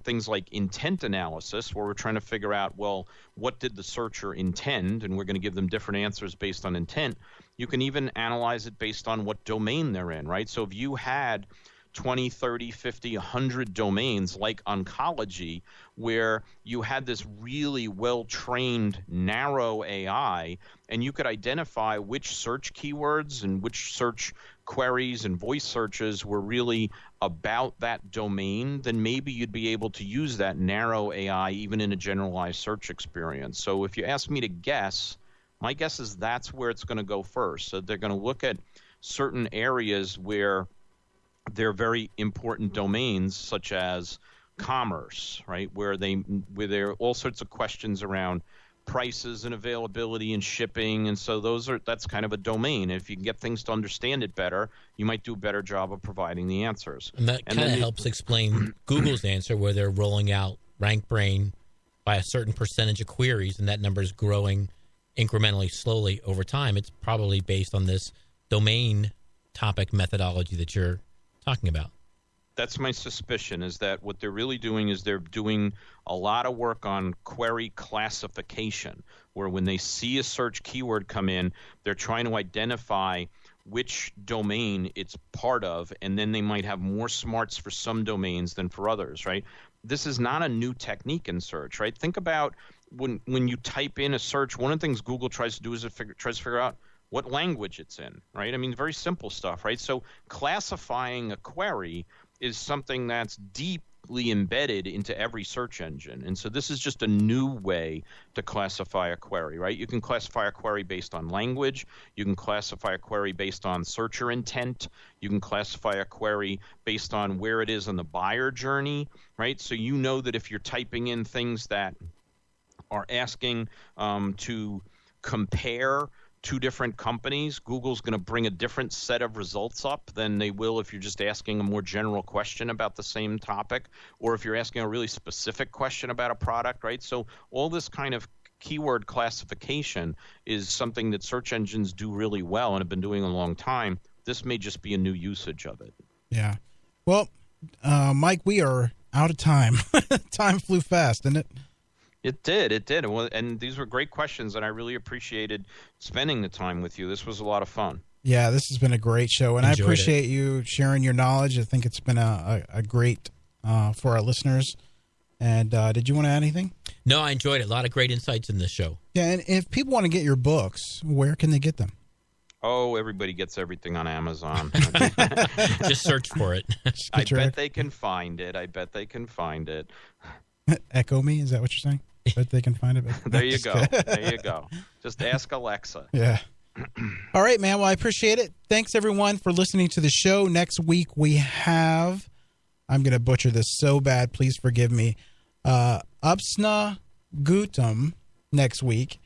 things like intent analysis, where we're trying to figure out, well, what did the searcher intend, and we're going to give them different answers based on intent, you can even analyze it based on what domain they're in, right? So if you had 20, 30, 50, 100 domains like oncology, where you had this really well-trained narrow AI, and you could identify which search keywords and which search queries and voice searches were really about that domain, then maybe you'd be able to use that narrow AI even in a generalized search experience. So if you ask me to guess, my guess is that's where it's going to go first. So they're going to look at certain areas where they're very important domains, such as commerce, right, where there are all sorts of questions around prices and availability and shipping, and so that's kind of a domain. If you can get things to understand it better, you might do a better job of providing the answers. And that kind of helps explain Google's answer, where they're rolling out RankBrain by a certain percentage of queries, and that number is growing incrementally slowly over time. It's probably based on this domain topic methodology that you're talking about. That's my suspicion, is that what they're really doing is they're doing a lot of work on query classification, where when they see a search keyword come in, they're trying to identify which domain it's part of, and then they might have more smarts for some domains than for others, right? This is not a new technique in search, right? Think about when you type in a search, one of the things Google tries to do is tries to figure out what language it's in, right? I mean, very simple stuff, right? So classifying a query is something that's deeply embedded into every search engine. And so this is just a new way to classify a query, right? You can classify a query based on language. You can classify a query based on searcher intent. You can classify a query based on where it is on the buyer journey, right? So you know that if you're typing in things that are asking to compare two different companies, Google's going to bring a different set of results up than they will if you're just asking a more general question about the same topic, or if you're asking a really specific question about a product, right? So all this kind of keyword classification is something that search engines do really well and have been doing a long time. This may just be a new usage of it. Yeah. Well, Mike, we are out of time. Time flew fast, didn't it? It did. And these were great questions, and I really appreciated spending the time with you. This was a lot of fun. Yeah, this has been a great show, and I appreciate you sharing your knowledge. I think it's been a great for our listeners. And did you want to add anything? No, I enjoyed it. A lot of great insights in this show. Yeah, and if people want to get your books, where can they get them? Oh, everybody gets everything on Amazon. Just search for it. I bet they can find it. Echo me? Is that what you're saying? But they can find it. There you go. Just ask Alexa. Yeah. All right, man. Well, I appreciate it. Thanks, everyone, for listening to the show. Next week, we have, I'm going to butcher this so bad. Please forgive me. Upsna Gutam next week.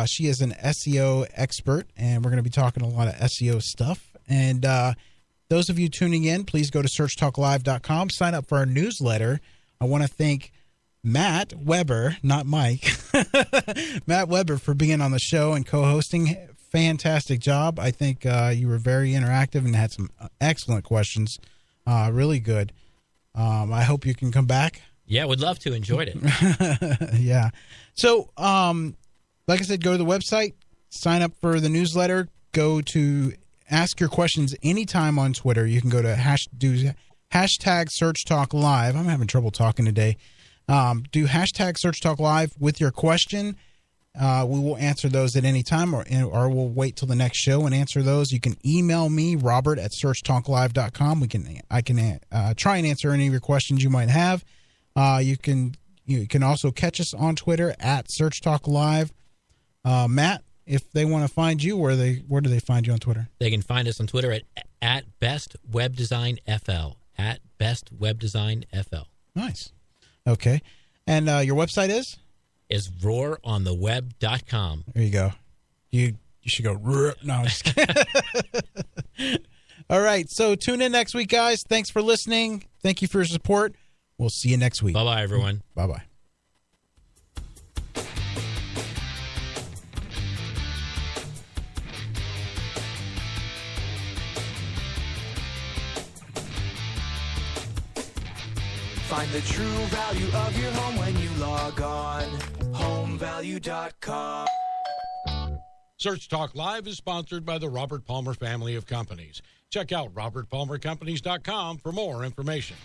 She is an SEO expert, and we're going to be talking a lot of SEO stuff. And those of you tuning in, please go to searchtalklive.com. Sign up for our newsletter. I want to thank Matt Weber, not Mike, Matt Weber, for being on the show and co-hosting. Fantastic job. I think you were very interactive and had some excellent questions. Really good. I hope you can come back. Yeah, would love to. Enjoyed it. Yeah. So, like I said, go to the website, sign up for the newsletter, go to ask your questions anytime on Twitter. You can go to hashtag Search Talk Live. I'm having trouble talking today. Do hashtag Search Talk Live with your question. We will answer those at any time, or we'll wait till the next show and answer those. You can email me, Robert, at searchtalklive.com. I can try and answer any of your questions you might have. You can also catch us on Twitter at Search Talk Live. Matt, if they want to find you, where do they find you on Twitter? They can find us on Twitter at Best Web Design FL. At Best Web Design FL. Nice. Okay. And your website is? Is RoarOnTheWeb.com. There you go. You should go. No, I'm just kidding. All right. So tune in next week, guys. Thanks for listening. Thank you for your support. We'll see you next week. Bye-bye, everyone. Bye-bye. Find the true value of your home when you log on. HomeValue.com. Search Talk Live is sponsored by the Robert Palmer family of companies. Check out robertpalmercompanies.com for more information.